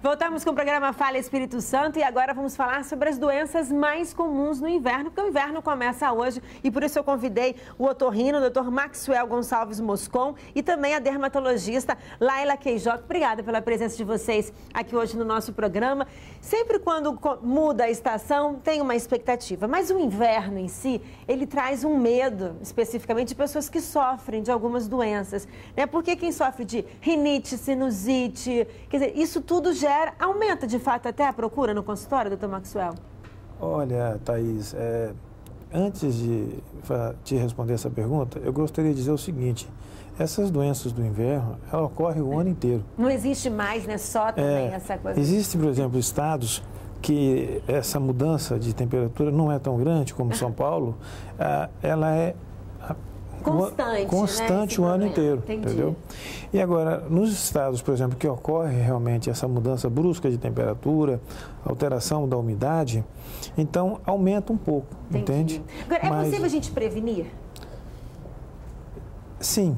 Voltamos com o programa Fala Espírito Santo e agora vamos falar sobre as doenças mais comuns no inverno, porque o inverno começa hoje e por isso eu convidei o otorrino, o Dr. Maxwell Gonçalves Moscon e também a dermatologista Laila Queijoc. Obrigada pela presença de vocês aqui hoje no nosso programa. Sempre quando muda a estação tem uma expectativa, mas o inverno em si, ele traz um medo, especificamente de pessoas que sofrem de algumas doenças, né? Porque quem sofre de rinite, sinusite, quer dizer, isso tudo aumenta de fato até a procura no consultório, doutor Maxwell? Olha, Thaís, antes de te responder essa pergunta, eu gostaria de dizer o seguinte: essas doenças do inverno, ela ocorre o ano inteiro. Não existe mais, né? Só também essa coisa. Existem, por exemplo, estados que essa mudança de temperatura não é tão grande como São Paulo, ela é constante, né, o ano inteiro. Entendi. Entendeu? E agora, nos estados, por exemplo, que ocorre realmente essa mudança brusca de temperatura, alteração da umidade, então aumenta um pouco, entende? Agora, é possível a gente prevenir? Sim.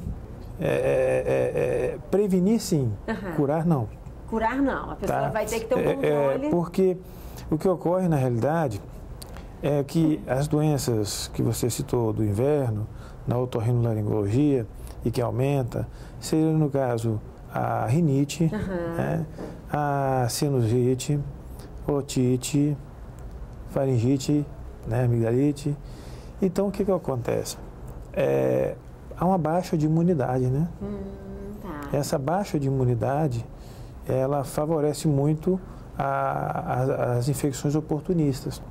Prevenir, sim. Curar, não. Curar, não. A pessoa vai ter que ter um controle. Porque o que ocorre, na realidade, é que as doenças que você citou do inverno, na otorrinolaringologia, e que aumenta, seria, no caso, a rinite, né, a sinusite, otite, faringite, né, amigdalite. Então, o que acontece? Há uma baixa de imunidade, né? Essa baixa de imunidade, ela favorece muito as infecções oportunistas.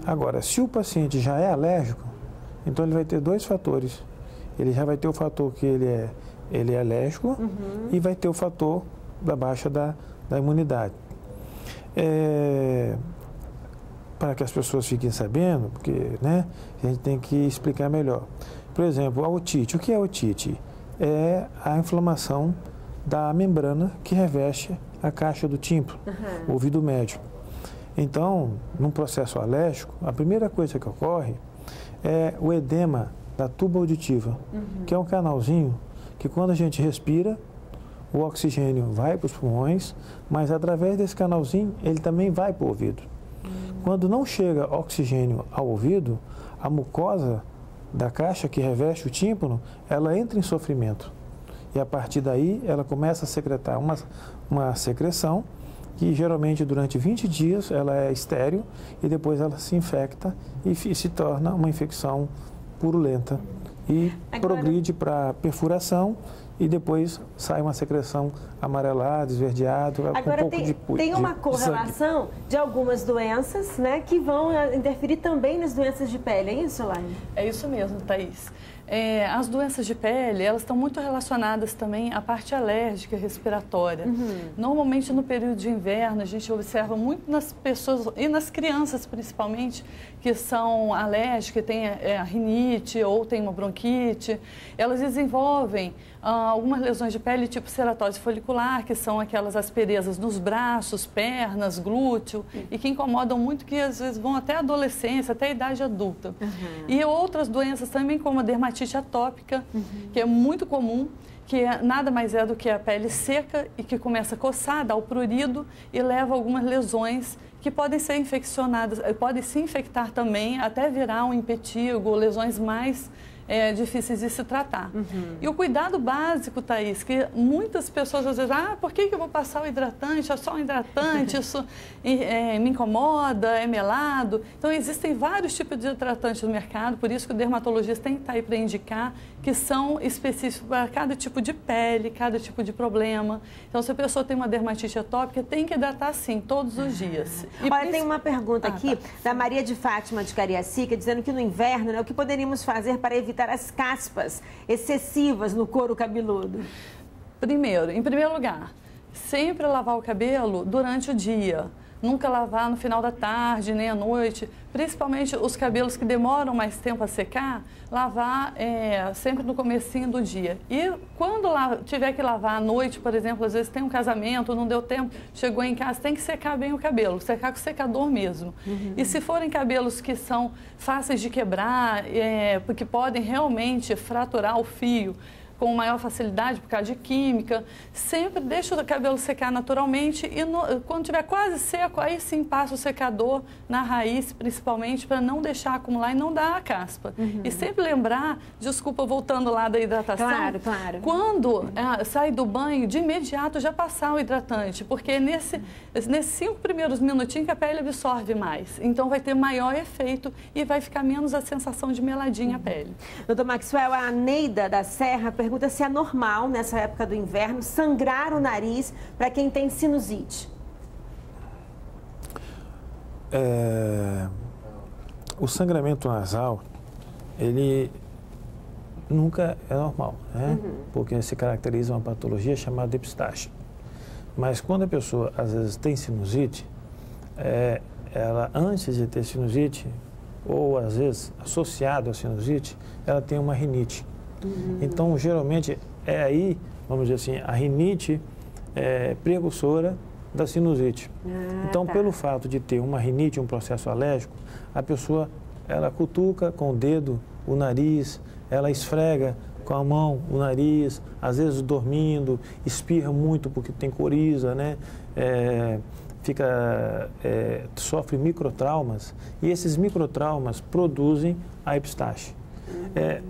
Agora, se o paciente já é alérgico, então ele vai ter dois fatores. Ele já vai ter o fator que ele é alérgico e vai ter o fator da baixa da imunidade. Para que as pessoas fiquem sabendo, porque, né, a gente tem que explicar melhor. Por exemplo, a otite. O que é a otite? É a inflamação da membrana que reveste a caixa do tímpano, o ouvido médio. Então, num processo alérgico, a primeira coisa que ocorre é o edema da tuba auditiva, que é um canalzinho que, quando a gente respira, o oxigênio vai para os pulmões, mas através desse canalzinho ele também vai para o ouvido. Quando não chega oxigênio ao ouvido, a mucosa da caixa que reveste o tímpano, ela entra em sofrimento. E a partir daí ela começa a secretar uma secreção que geralmente durante 20 dias ela é estéril e depois ela se infecta e se torna uma infecção purulenta e progride para perfuração e depois sai uma secreção amarelada, esverdeada, com um pouco de tem uma correlação de algumas doenças, né, que vão interferir também nas doenças de pele, é isso, Laine? É isso mesmo, Thaís. As doenças de pele, elas estão muito relacionadas também à parte alérgica e respiratória. Normalmente, no período de inverno, a gente observa muito nas pessoas, e nas crianças principalmente, que são alérgicas, que têm a rinite ou têm uma bronquite, elas desenvolvem algumas lesões de pele, tipo ceratose folicular, que são aquelas asperezas nos braços, pernas, glúteo, e que incomodam muito, que às vezes vão até a adolescência, até a idade adulta. E outras doenças também, como a dermatite atópica, que é muito comum, que nada mais é do que a pele seca e que começa a coçar, dá o prurido e leva a algumas lesões que podem ser infeccionadas, podem se infectar também, até virar um impetigo, lesões mais difíceis de se tratar. E o cuidado básico, Thaís, que muitas pessoas às vezes, por que eu vou passar o hidratante? É só um hidratante, isso me incomoda, é melado. Então, existem vários tipos de hidratantes no mercado, por isso que o dermatologista tem que estar aí para indicar que são específicos para cada tipo de pele, cada tipo de problema. Então, se a pessoa tem uma dermatite atópica, tem que hidratar sim, todos os dias. Olha, tem uma pergunta aqui da Maria de Fátima de Cariacica, dizendo que no inverno, né, o que poderíamos fazer para evitar as caspas excessivas no couro cabeludo? Primeiro, em primeiro lugar, sempre lavar o cabelo durante o dia. Nunca lavar no final da tarde, nem à noite. Principalmente os cabelos que demoram mais tempo a secar, lavar sempre no comecinho do dia. E quando tiver que lavar à noite, por exemplo, às vezes tem um casamento, não deu tempo, chegou em casa, tem que secar bem o cabelo, secar com secador mesmo. E se forem cabelos que são fáceis de quebrar, porque podem realmente fraturar o fio, com maior facilidade por causa de química. Sempre deixa o cabelo secar naturalmente e quando estiver quase seco, aí sim passa o secador na raiz, principalmente, para não deixar acumular e não dar a caspa. E sempre lembrar, desculpa, voltando lá da hidratação, claro. quando sai do banho, de imediato já passar o hidratante, porque nesses 5 primeiros minutinhos que a pele absorve mais. Então vai ter maior efeito e vai ficar menos a sensação de meladinha a pele. Doutor Maxwell, a Neida da Serra pergunta se é normal, nessa época do inverno, sangrar o nariz para quem tem sinusite. O sangramento nasal, ele nunca é normal, né? Porque se caracteriza uma patologia chamada epistaxe. Mas quando a pessoa, às vezes, tem sinusite, ela, antes de ter sinusite, ou às vezes associado à sinusite, ela tem uma rinite. Então, geralmente, é aí, vamos dizer assim, a rinite é precursora da sinusite. Então, pelo fato de ter uma rinite, um processo alérgico, a pessoa, ela cutuca com o dedo o nariz, ela esfrega com a mão o nariz, às vezes dormindo, espirra muito porque tem coriza, né? Sofre microtraumas e esses microtraumas produzem a epistaxe.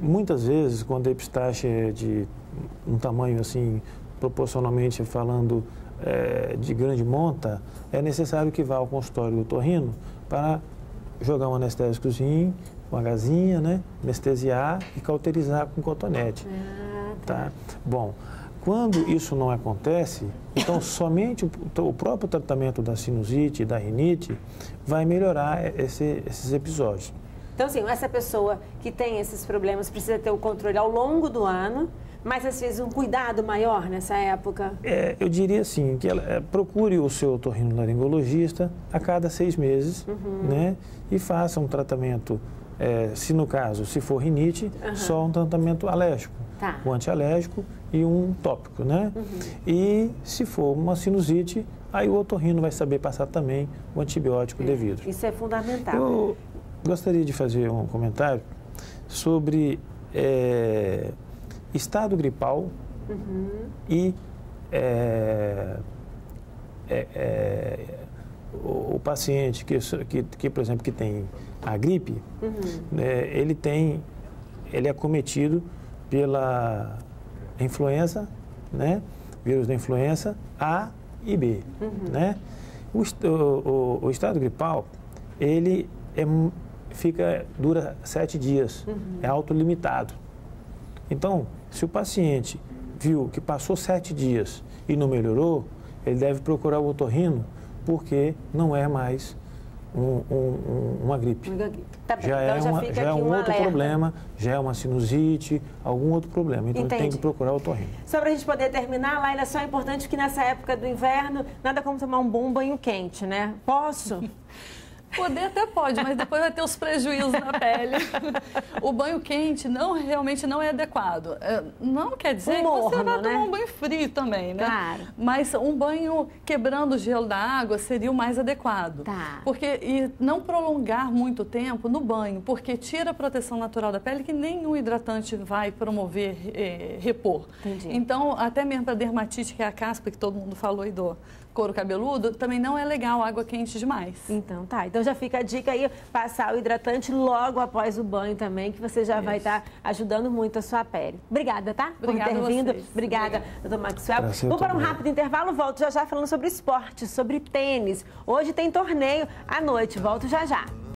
Muitas vezes, quando a epistaxe é de um tamanho assim, proporcionalmente falando, de grande monta, é necessário que vá ao consultório do otorrino para jogar um anestésicozinho, uma gazinha, né? Anestesiar e cauterizar com cotonete. Tá? Bom, quando isso não acontece, então somente o próprio tratamento da sinusite e da rinite vai melhorar esses episódios. Então, assim, essa pessoa que tem esses problemas precisa ter o controle ao longo do ano, mas às vezes um cuidado maior nessa época? Eu diria assim, que ela procure o seu otorrinolaringologista a cada 6 meses, né? E faça um tratamento, se no caso, se for rinite, só um tratamento alérgico, um antialérgico e um tópico, né? E se for uma sinusite, aí o otorrino vai saber passar também o antibiótico devido. Isso é fundamental. Eu gostaria de fazer um comentário sobre estado gripal e o paciente que, por exemplo, que tem a gripe, ele é acometido pela influenza, né? Vírus da influenza A e B, né? O estado gripal, ele dura 7 dias, é autolimitado. Então, se o paciente viu que passou 7 dias e não melhorou, ele deve procurar o otorrino, porque não é mais uma gripe. Tá bem, já é um outro problema, já é uma sinusite, algum outro problema. Então, tem que procurar o otorrino. Só para a gente poder terminar, Laila, só é importante que nessa época do inverno, nada como tomar um bom banho quente, né? Posso? Poder até pode, mas depois vai ter os prejuízos na pele. O banho quente realmente não é adequado. Não quer dizer que você vai tomar um banho frio também, né? Claro. Mas um banho quebrando o gelo da água seria o mais adequado. E não prolongar muito tempo no banho, porque tira a proteção natural da pele que nenhum hidratante vai promover, repor. Entendi. Então, até mesmo para dermatite, que é a caspa que todo mundo falou aí do couro cabeludo, também não é legal água quente demais. Então já fica a dica aí, passar o hidratante logo após o banho também, que você já vai estar ajudando muito a sua pele. Obrigada, tá? Obrigada por ter vindo. Vocês. Obrigada, doutor Maxwell. Vou para um rápido intervalo, volto já falando sobre esporte, sobre tênis. Hoje tem torneio à noite, volto já.